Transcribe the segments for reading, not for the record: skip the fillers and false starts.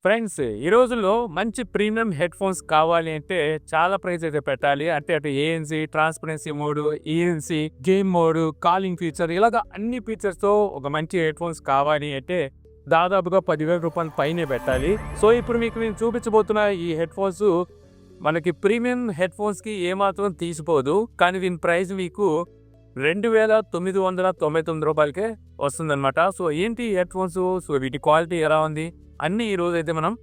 Friends, ఈ రోజుల్లో మంచి ప్రీమియం హెడ్ ఫోన్స్ కావాలి అంటే చాలా ప్రైస్ అయితే పెట్టాలి. అంటే అటు ANC, transparency mode, ENC, game mode, calling feature ఇలాగ అన్ని ఫీచర్స్‌తో ఒక మంచి హెడ్ ఫోన్స్ కావాలి అంటే దాదాపుగా రూ. 10,000 పైనే పెట్టాలి. సో, ఇప్పుడు మీకు నేను చూపించబోతున్న ఈ హెడ్ ఫోన్స్ మనకి ప్రీమియం హెడ్ ఫోన్స్‌కి ఏమాత్రం తీసిపోదు. కానీ దీని ప్రైస్ మీకు రూ. 2,999కే వస్తుందన్నమాట. సో, ఏంటి ఈ హెడ్ ఫోన్స్? సో, వీటి క్వాలిటీ ఎలా ఉంది? అన్నీ ఈ రోజైతే మనం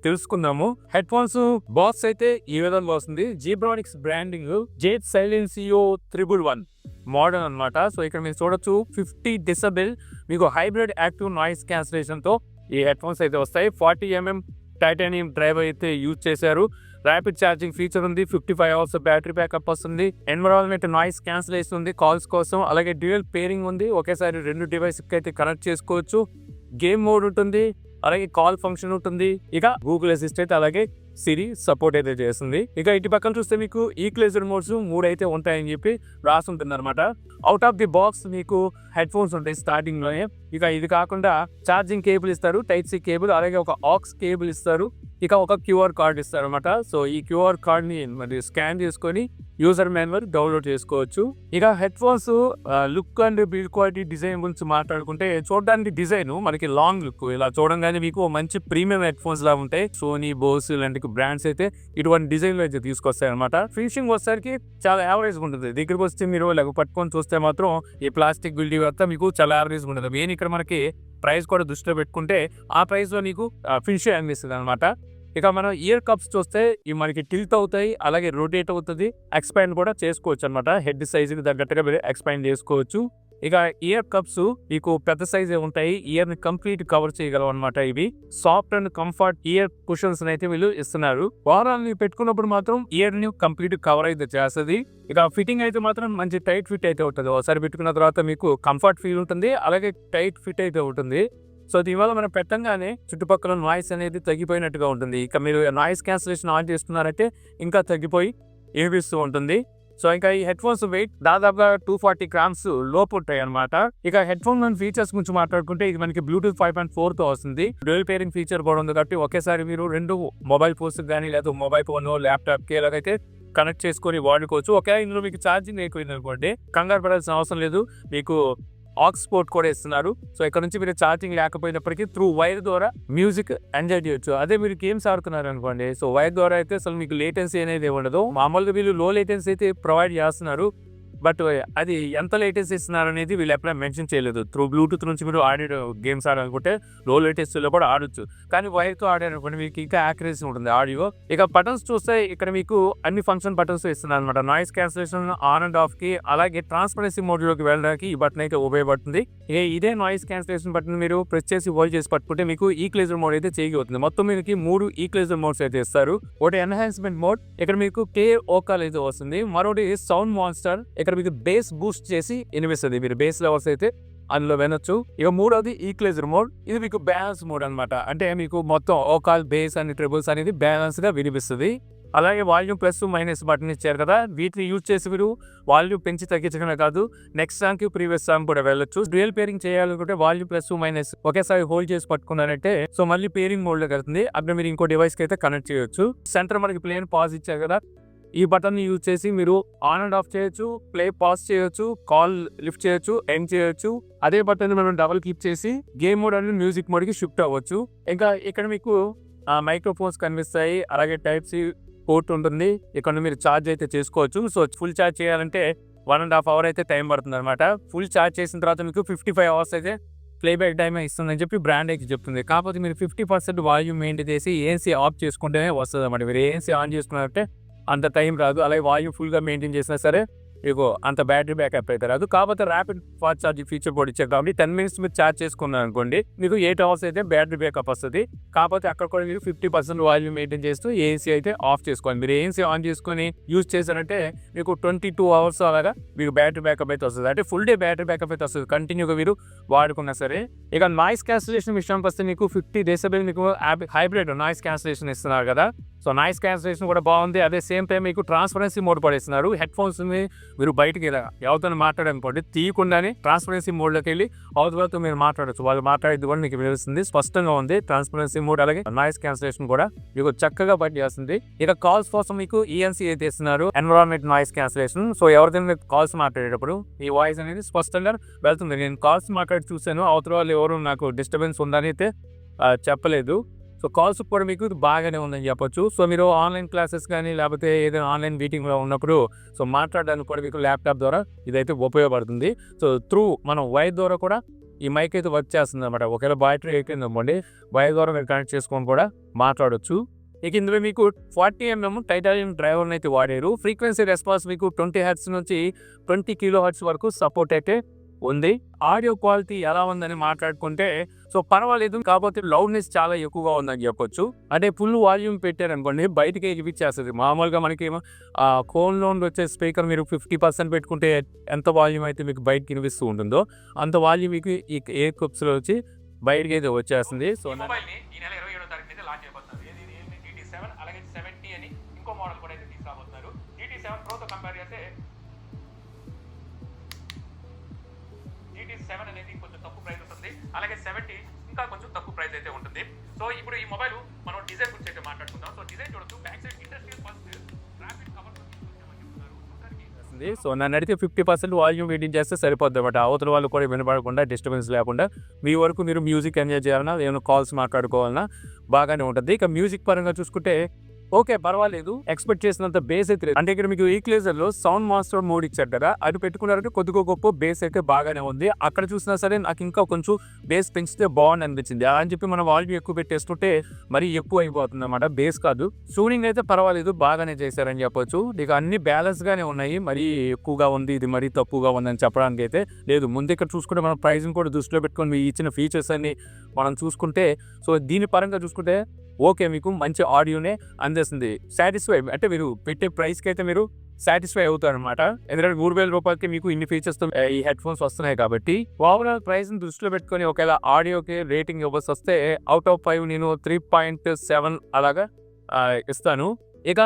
తెలుసుకుందాము. హెడ్ ఫోన్స్ బాక్స్ అయితే ఈ విధంగా వస్తుంది. జీబ్రానిక్స్ బ్రాండింగ్ జేట్ సైలెన్సియో 111 మోడల్ అన్నమాట. సో, ఇక్కడ మీరు చూడొచ్చు 50 డెసిబెల్ మీకు హైబ్రిడ్ యాక్టివ్ నాయిస్ క్యాన్సిలేషన్తో ఈ హెడ్ ఫోన్స్ అయితే వస్తాయి. 40mm టైటానియం డ్రైవ్ అయితే యూజ్ చేశారు. ర్యాపిడ్ ఛార్జింగ్ ఫీచర్ ఉంది. 55 అవర్స్ బ్యాటరీ బ్యాకప్ వస్తుంది. ఎన్విరాన్మెంట్ నాయిస్ క్యాన్సిలేషన్ ఉంది కాల్స్ కోసం. అలాగే డ్యూయల్ పేరింగ్ ఉంది. ఒకేసారి 2 డివైస్కి అయితే కనెక్ట్ చేసుకోవచ్చు. గేమ్ మోడ్ ఉంటుంది. అలాగే కాల్ ఫంక్షన్ ఉంటుంది. ఇక గూగుల్ అసిస్టెంట్ అలాగే సిరి సపోర్ట్ అయితే చేస్తుంది. ఇక ఇటు పక్కన చూస్తే మీకు ఈక్వలైజర్ మోడ్స్ 3 అయితే ఉంటాయని చెప్పి రాసి ఉంటుంది అనమాట. అవుట్ ఆఫ్ ది బాక్స్ మీకు హెడ్ ఫోన్స్ ఉంటాయి స్టార్టింగ్ లోనే. ఇక ఇది కాకుండా ఛార్జింగ్ కేబుల్ ఇస్తారు, టైప్ సి కేబుల్, అలాగే ఒక ఆక్స్ కేబుల్ ఇస్తారు. ఇక ఒక క్యూఆర్ కార్డ్ ఇస్తారు అనమాట. సో, ఈ క్యూఆర్ కార్డ్ ని మరి స్కాన్ చేసుకొని యూజర్ మాన్యువల్ డౌన్లోడ్ చేసుకోవచ్చు. ఇక head phones look and build quality design గురించి మాట్లాడుకుంటే, చూడడానికి డిజైన్ మనకి లాంగ్ లుక్ ఇలా చూడంగానే మీకు మంచి ప్రీమియం హెడ్ ఫోన్స్ లా ఉంటాయి. సోనీ, బోస్ లాంటి బ్రాండ్స్ అయితే ఇటువంటి డిజైన్ లో అయితే తీసుకొస్తాయి అనమాట. ఫినిషింగ్ వచ్చేసరికి చాలా యావరేజ్ ఉంటుంది. దగ్గరికి వస్తే మీరు ఇలా పట్టుకొని చూస్తే మాత్రం ఈ ప్లాస్టిక్ బిల్డింగ్ అంతా మీకు చాలా యావరేజ్ ఉంటుంది. మెయిన్ ఇక్కడ మనకి ప్రైస్ కూడా దృష్టిలో పెట్టుకుంటే ఆ ప్రైస్ లో నీకు ఫినిష్ అనిపిస్తుంది అనమాట. ఇక మనం ఇయర్ కప్స్ చూస్తే ఇవి మనకి టిల్ట్ అవుతాయి, అలాగే రొటేట్ అవుతుంది, ఎక్స్పాండ్ కూడా చేసుకోవచ్చు అనమాట. హెడ్ సైజుకి తగ్గట్టుగా మీరు ఎక్స్పాండ్ చేసుకోవచ్చు. ఇక ఇయర్ కప్స్ మీకు పెద్ద సైజే ఉంటాయి. ఇయర్ ని కంప్లీట్ కవర్ చేయగలవు అనమాట. ఇవి soft and comfort year cushions అయితే వీళ్ళు ఇస్తున్నారు. వారాన్ని పెట్టుకున్నప్పుడు మాత్రం ఇయర్ ని కంప్లీట్ కవర్ అయితే చేస్తుంది. ఇక ఫిట్టింగ్ అయితే మాత్రం మంచి టైట్ ఫిట్ అయితే ఉంటుంది. ఒకసారి పెట్టుకున్న తర్వాత మీకు కంఫర్ట్ ఫీల్ ఉంటుంది, అలాగే టైట్ ఫిట్ అయితే ఉంటుంది. సో, దీనివల్ల మనం పెట్టంగానే చుట్టుపక్కల నాయిస్ అనేది తగ్గిపోయినట్టుగా ఉంటుంది. ఇక మీరు నాయిస్ క్యాన్సిలేషన్ ఆన్ చేస్తున్నారంటే ఇంకా తగ్గిపోయి వినిపిస్తూ ఉంటుంది. సో, ఇంకా ఈ హెడ్ ఫోన్స్ వెయిట్ దాదాపుగా 240 గ్రామ్స్ లోపు ఉంటాయి అనమాట. ఇక హెడ్ ఫోన్ ఫీచర్స్ గురించి మాట్లాడుకుంటే ఇది మనకి బ్లూటూత్ 5.4 తో వస్తుంది. డ్యూయల్ పేరింగ్ ఫీచర్ కూడా ఉంది కాబట్టి ఒకేసారి మీరు 2 మొబైల్ ఫోన్స్ కానీ లేదా మొబైల్ ఫోన్ ల్యాప్టాప్ కి ఎలాగైతే కనెక్ట్ చేసుకొని వాడుకోవచ్చు. ఒకవేళ ఇందులో మీకు ఛార్జింగ్ ఎక్కువైంది అనుకోండి, కంగారు పడాల్సిన అవసరం లేదు. మీకు ఆక్స్ పోర్ట్ కూడా ఇస్తున్నారు. సో, ఇక్కడ నుంచి మీరు ఛార్జింగ్ లేకపోయినప్పటికీ త్రూ వైర్ ద్వారా మ్యూజిక్ ఎంజాయ్ చేయొచ్చు. అదే మీరు గేమ్స్ ఆడుతున్నారు అనుకోండి, సో వైర్ ద్వారా అయితే అసలు మీకు లేటెన్సీ అనేది ఉండదు. మామూలుగా వీళ్ళు లో లేటెన్సీ అయితే ప్రొవైడ్ చేస్తున్నారు. బట్ అది ఎంత లేటెన్సీ ఇస్తున్నారు అనేది వీళ్ళు ఎప్పుడైనా మెన్షన్ చేయలేదు. త్రూ బ్లూటూత్ నుంచి మీరు ఆడియో గేమ్స్ ఆడాలనుకుంటే లో లేటెన్సీలో కూడా ఆడొచ్చు. కానీ వైర్తో ఆడారనుకోండి మీకు ఇంకా యాక్యురసీ ఉంటుంది ఆడియో. ఇక బటన్స్ చూస్తే ఇక్కడ మీకు అన్ని ఫంక్షన్ బటన్స్ ఇస్తున్నారు అనమాట. Noise cancellation on and of కి, అలాగే ట్రాన్స్పరెన్సీ మోడ్ లోకి వెళ్ళడానికి ఈ బటన్ అయితే ఉపయోగపడుతుంది. ఇదే నాయిస్ క్యాన్సిలేషన్ బటన్ మీరు ప్రెస్ చేసి హోల్డ్ చేసి పట్టుకుంటే మీకు ఈక్వలైజర్ మోడ్ అయితే చేయగలుగుతుంది. మొత్తం మీకు 3 ఈక్వలైజర్ మోడ్స్ అయితే ఇస్తారు. ఒకటి ఎన్హాన్స్మెంట్ మోడ్, ఇక్కడ మీకు క్లియర్ ఓకాల్ అయితే వస్తుంది. మరొకటి సౌండ్ మాన్స్టర్, ఇక్కడ మీకు బేస్ బూస్ట్ చేసి వినిపిస్తుంది. మీరు బేస్ లెవెల్స్ అయితే అందులో వినొచ్చు. ఇక మూడవది ఈక్వలైజర్ మోడ్, ఇది మీకు బ్యాలెన్స్ మోడ్ అనమాట. అంటే మీకు మొత్తం ఓకాల్, బేస్ అని ట్రిబుల్స్ అనేది బ్యాలెన్స్ గా వినిపిస్తుంది. అలాగే వాల్యూమ్ ప్లస్ మైనస్ బటన్ ఇచ్చారు కదా, వీటిని యూజ్ చేసి మీరు వాల్యూమ్ పెంచి తగ్గించడమే కాదు, నెక్స్ట్ సాంగ్ కి ప్రీవియస్ సాంగ్ కూడా వెళ్ళొచ్చు. డ్యూయల్ పేరింగ్ చేయాలనుకుంటే వాల్యూమ్ ప్లస్ మైనస్ ఒకేసారి హోల్డ్ చేసి పట్టుకున్నారంటే సో మళ్ళీ పేరింగ్ మోడ్ లోకి వెళ్తుంది. అప్పుడు మీరు ఇంకో డివైస్ కి అయితే కనెక్ట్ చేయొచ్చు. సెంటర్ మనకి ప్లేన్ పాజ్ ఇచ్చారు కదా, ఈ బటన్ యూజ్ చేసి మీరు ఆన్ అండ్ ఆఫ్ చేయొచ్చు, ప్లే పాజ్ చేయొచ్చు, కాల్ లిఫ్ట్ చేయొచ్చు, ఎండ్ చేయొచ్చు. అదే బటన్ మనం డబుల్ క్లిక్ చేసి గేమ్ మోడ్ అనేది మ్యూజిక్ మోడ్ కి షిఫ్ట్ అవ్వచ్చు. ఇంకా ఇక్కడ మీకు మైక్రోఫోన్స్ కనిపిస్తాయి, అలాగే టైప్ సి పోర్ట్ ఉంటుంది. ఇక్కడ మీరు ఛార్జ్ అయితే చేసుకోవచ్చు. సో, ఫుల్ ఛార్జ్ చేయాలంటే 1.5 అవర్ అయితే టైం పడుతుంది అనమాట. ఫుల్ ఛార్జ్ చేసిన తర్వాత మీకు 55 అవర్స్ అయితే ప్లేబ్యాక్ టైం ఇస్తుందని చెప్పి బ్రాండ్ అయితే చెప్తుంది. కాకపోతే మీరు 50% వాల్యూమ్ మెయింటైన్ చేసి ఏఎన్సీ ఆఫ్ చేసుకుంటేనే వస్తుంది అన్నమాట. మీరు ఏఎన్సీ ఆన్ చేసుకున్నారంటే అంత టైం రాదు. అలాగే వాల్యూమ్ ఫుల్గా మెయింటైన్ చేసినా సరే మీకు అంత బ్యాటరీ బ్యాకప్ అయితే రాదు. కాకపోతే ర్యాపిడ్ ఫాస్ట్ ఛార్జింగ్ ఫీచర్ కూడా ఇచ్చారు కాబట్టి 10 మినిట్స్ మీరు ఛార్జ్ చేసుకున్నారు అనుకోండి, మీకు 8 అవర్స్ అయితే బ్యాటరీ బ్యాకప్ వస్తుంది. కాకపోతే అక్కడ కూడా మీరు 50% వాల్యూమ్ మెయింటైన్ చేస్తూ ఏఎన్సీ అయితే ఆఫ్ చేసుకోవాలి. మీరు ఏఎన్సీ ఆన్ చేసుకొని యూజ్ చేశారంటే మీకు 22 అవర్స్ అలాగా మీకు బ్యాటరీ బ్యాకప్ అయితే వస్తుంది. అంటే ఫుల్ డే బ్యాటరీ బ్యాకప్ అయితే వస్తుంది కంటిన్యూగా మీరు వాడుకున్నా సరే. ఇక నాయిస్ క్యాన్సిలేషన్ విషయానికి వస్తే మీకు 50 డెసిబెల్ మీకు హైబ్రిడ్ నాయిస్ క్యాన్సిలేషన్ ఇస్తున్నారు కదా. సో, సో నాయిస్ క్యాన్సిలేషన్ కూడా బాగుంది. అదే సేమ్ టైం మీకు ట్రాన్స్పరెన్సీ మోడ్ పడేస్తున్నారు. హెడ్ ఫోన్స్ని మీరు బయటికి ఇలా ఎవరితో మాట్లాడనుకోండి తీయకుండానే ట్రాన్స్పరెన్సీ మోడ్లోకి వెళ్ళి అవతలతో మీరు మాట్లాడచ్చు. వాళ్ళు మాట్లాడేది కూడా మీకు తెలుస్తుంది, స్పష్టంగా ఉంది ట్రాన్స్పరెన్సీ మోడ్. అలాగే నాయిస్ క్యాన్సిలేషన్ కూడా మీకు చక్కగా పనిచేస్తుంది. ఇక కాల్స్ కోసం మీకు ఈఎన్సీ అయితే ఇస్తున్నారు, ఎన్విరాన్మెంట్ నాయిస్ క్యాన్సిలేషన్. సో ఎవరిదైనా కాల్స్ మాట్లాడేటప్పుడు ఈ వాయిస్ అనేది స్పష్టంగా వెళ్తుంది. నేను కాల్స్ మాట్లాడి చూశాను, అవతల వాళ్ళు ఎవరు నాకు డిస్టర్బెన్స్ ఉందని అయితే చెప్పలేదు. సో కాల్స్ కూడా మీకు బాగానే ఉందని చెప్పొచ్చు. సో మీరు ఆన్లైన్ క్లాసెస్ కానీ లేకపోతే ఏదైనా ఆన్లైన్ మీటింగ్లో ఉన్నప్పుడు సో మాట్లాడడానికి కూడా మీకు ల్యాప్టాప్ ద్వారా ఇదైతే ఉపయోగపడుతుంది. సో త్రూ మనం వైర్ ద్వారా కూడా ఈ మైక్ అయితే వర్క్ చేస్తుంది అనమాట. ఒకవేళ బ్యాటరీ అయిపోయింది అనుకోండి, వైర్ ద్వారా మీరు కనెక్ట్ చేసుకొని కూడా మాట్లాడొచ్చు. ఇక ఇందులో మీకు 40mm టైటానియం డ్రైవర్ని అయితే వాడారు. ఫ్రీక్వెన్సీ రెస్పాన్స్ మీకు 20 Hz నుంచి 20 kHz వరకు సపోర్ట్ అయితే ఉంది. ఆడియో క్వాలిటీ ఎలా ఉందని మాట్లాడుకుంటే సో పర్వాలేదు, కాకపోతే లౌడ్నెస్ చాలా ఎక్కువగా ఉందని చెప్పొచ్చు. అంటే ఫుల్ వాల్యూమ్ పెట్టారనుకోండి బయటకి వినిపించేస్తుంది. మామూలుగా మనకి ఫోన్లో వచ్చే స్పీకర్ మీరు 50% పెట్టుకుంటే ఎంత వాల్యూమ్ అయితే మీకు బయటకి వినిపిస్తూ ఉంటుందో అంత వాల్యూమ్ మీకు ఈ ఎయిర్ క్లిప్స్లో వచ్చి బయటకి అయితే వచ్చేస్తుంది. సో మొబైల్ని ఈ నెల 27వ తారీఖు అయితే లాంచ్ చేయబోతున్నారు. రియల్మీ GT7 అలాగే 70 అని ఇంకో మోడల్ కూడా అయితే తీసుకురాబోతున్నారు. GT7 Proతో కంపేర్ చేస్తే GT7 అనేది కొంచెం తక్కువ ప్రైస్ ఉంటుంది, అలాగే 70 ఇంకా కొంచెం తక్కువ ప్రైస్ అయితే ఉంటుంది. సో ఇప్పుడు ఈ మొబైల్ మనం డిజైన్ గురించి అయితే మాట్లాడుకుందాం. సో డిజైన్ చూడొచ్చు, back side industrial first rapid cover so నన్ను అడిగితే 50% వాల్యూమ్ మెయింటైన్ చేస్తే సరిపోద్ది అనమాట. అవతల వాళ్ళు కూడా వినపడకుండా డిస్టర్బెన్స్ లేకుండా మీ వరకు మీరు మ్యూజిక్ ఎంజాయ్ చేయాలన్నా ఏమైనా కాల్స్ మాట్లాడుకోవాలన్నా బాగానే ఉంటుంది. ఇక మ్యూజిక్ పరంగా చూసుకుంటే ఓకే పర్వాలేదు, ఎక్స్పెక్ట్ చేసినంత బేస్ అయితే లేదు. అంటే ఇక్కడ మీకు ఈక్వలైజర్లో సౌండ్ మాస్టర్ మోడ్ ఇచ్చారు కదా, అది పెట్టుకున్నారంటే కొద్దిగా గొప్ప బేస్ అయితే బాగానే ఉంది. అక్కడ చూసినా సరే నాకు ఇంకా కొంచెం బేస్ పెంచితే బాగుంది అనిపించింది. అని చెప్పి మనం వాల్యూమ్ ఎక్కువ పెట్టేస్తుంటే మరీ ఎక్కువ అయిపోతుంది అనమాట, బేస్ కాదు. ట్యూనింగ్ అయితే పర్వాలేదు, బాగానే చేశారని చెప్పొచ్చు. ఇక అన్ని బ్యాలెన్స్ గానే ఉన్నాయి, మరీ ఎక్కువగా ఉంది ఇది మరీ తక్కువగా ఉందని చెప్పడానికి అయితే లేదు. ముందు ఇక్కడ చూసుకుంటే మనం ప్రైస్ని కూడా దృష్టిలో పెట్టుకొని మీ ఇచ్చిన ఫీచర్స్ అన్ని మనం చూసుకుంటే సో దీని పరంగా చూసుకుంటే ఓకే, మీకు మంచి ఆడియోనే అందిస్తుంది. సాటిస్ఫై అంటే మీరు పెట్టే ప్రైస్కి అయితే మీరు సాటిస్ఫై అవుతారు అనమాట. ఎందుకంటే 3000 రూపాయలకి మీకు ఇన్ని ఫీచర్స్తో ఈ హెడ్ ఫోన్స్ వస్తున్నాయి కాబట్టి ఓవరాల్ ప్రైస్ని దృష్టిలో పెట్టుకొని ఒకవేళ ఆడియోకి రేటింగ్ ఇవ్వాల్సి వస్తే అవుట్ ఆఫ్ 5 నేను 3.7 అలాగా ఇస్తాను. ఇక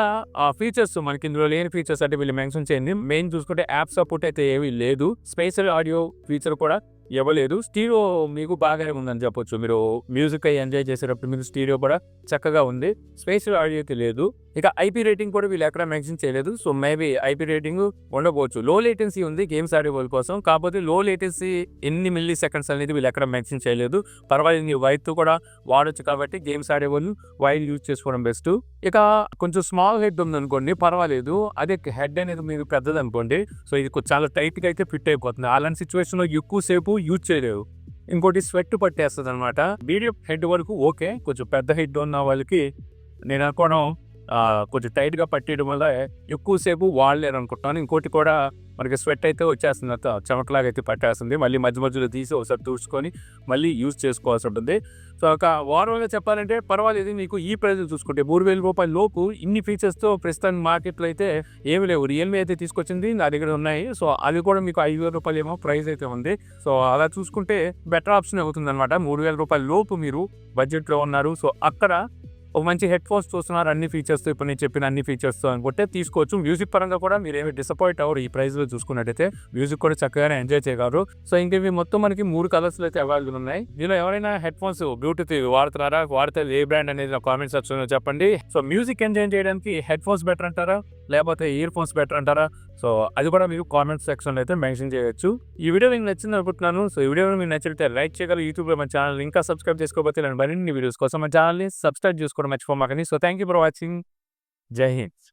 ఫీచర్స్ మనకి ఇందులో లేని ఫీచర్స్ అంటే వీళ్ళు మెన్షన్ చేయండి. మెయిన్ చూసుకుంటే యాప్ సపోర్ట్ అయితే ఏమీ లేదు, స్పేషల్ ఆడియో ఫీచర్ కూడా ఇవ్వలేదు. స్టీరియో మీకు బాగానే ఉందని చెప్పొచ్చు. మీరు మ్యూజిక్ అయి ఎంజాయ్ చేసేటప్పుడు మీకు స్టీరియో కూడా చక్కగా ఉంది, స్పేషల్ ఆడియో అయితే లేదు. ఇక ఐపీ రేటింగ్ కూడా వీళ్ళు ఎక్కడ మెన్షన్ చేయలేదు. సో మేబీ ఐపీ రేటింగ్ ఉండకపోవచ్చు. లో లేటెన్సీ ఉంది గేమ్స్ ఆడే వాళ్ళ కోసం, కాకపోతే లో లేటెన్సీ ఎన్ని మిల్లీ సెకండ్స్ అనేది వీళ్ళు ఎక్కడ మెన్షన్ చేయలేదు. పర్వాలేదు, నీ వైర్తో కూడా వాడచ్చు కాబట్టి గేమ్స్ ఆడేవాళ్ళు వైర్ యూజ్ చేసుకోవడం బెస్ట్. ఇక కొంచెం స్మాల్ హెడ్ ఉందనుకోండి పర్వాలేదు, అదే హెడ్ అనేది మీరు పెద్దది అనుకోండి సో ఇది చాలా టైట్గా అయితే ఫిట్ అయిపోతుంది. అలాంటి సిచ్యువేషన్లో ఎక్కువసేపు యూజ్ చేయలేవు. ఇంకోటి స్వెట్ పట్టేస్తుంది అనమాట. మీడియం హెడ్ వరకు ఓకే, కొంచెం పెద్ద హెడ్ ఉన్న వాళ్ళకి నేను అనుకోవడం కొంచెం టైట్గా పట్టేయడం వల్ల ఎక్కువసేపు వాడలేరు అనుకుంటున్నాను. ఇంకోటి కూడా మనకి స్వెట్ అయితే వచ్చేస్తుంది, చెమకలాగా అయితే పట్టేస్తుంది. మళ్ళీ మధ్య మధ్యలో తీసి ఒకసారి తుడుచుకొని మళ్ళీ యూజ్ చేసుకోవాల్సి ఉంటుంది. సో ఒక ఓవరాల్గా చెప్పాలంటే పర్వాలేదు. మీకు ఈ ప్రైస్ చూసుకుంటే 3000 రూపాయల లోపు ఇన్ని ఫీచర్స్తో ప్రస్తుతం మార్కెట్లో అయితే ఏమి లేవు. రియల్మీ అయితే తీసుకొచ్చింది, నా దగ్గర ఉన్నాయి. సో అది కూడా మీకు 5000 రూపాయలు ఏమో ప్రైస్ అయితే ఉంది. సో అలా చూసుకుంటే బెటర్ ఆప్షన్ అవుతుంది అనమాట. 3000 రూపాయల లోపు మీరు బడ్జెట్లో ఉన్నారు, సో అక్కడ ఒక మంచి హెడ్ ఫోన్స్ చూస్తున్నారు అన్ని ఫీచర్స్తో, ఇప్పుడు నేను చెప్పిన అన్ని ఫీచర్స్తో అనుకుంటే తీసుకోవచ్చు. మ్యూజిక్ పరంగా కూడా మీరు ఏమి డిసప్పాయింట్ అవ్వరు. ఈ ప్రైస్లో చూసుకున్నట్టయితే మ్యూజిక్ కూడా చక్కగానే ఎంజాయ్ చేయగలరు. సో ఇంక ఇవి మొత్తం మనకి 3 కలర్స్లో అయితే అవైలబుల్ ఉన్నాయి. దీనిలో ఎవరైనా హెడ్ ఫోన్స్ బ్లూటూత్ వాడుతున్నారా, వాడితే ఏ బ్రాండ్ అనేది నా కామెంట్ సెక్షన్లో చెప్పండి. సో మ్యూజిక్ ఎంజాయ్ చేయడానికి హెడ్ ఫోన్స్ బెటర్ అంటారా లేకపోతే ఇయర్ ఫోన్స్ బెటర్ అంటారా, సో అది కూడా మీరు కామెంట్ సెక్షన్లో అయితే మెన్షన్ చేయొచ్చు. ఈ వీడియో మీకు నచ్చింది అనుకుంటున్నాను. సో ఈ వీడియో మీకు నచ్చితే లైక్ చేయగలరు. యూట్యూబ్లో మన ఛానల్ ఇంకా సబ్స్క్రైబ్ చేసుకోకపోతే నేను మరిన్ని వీడియోస్ కోసం మన ఛానల్ని సబ్స్క్రైబ్ చేసుకోవడం మర్చిపోమాకండి. So thank you for watching. Jai Hind.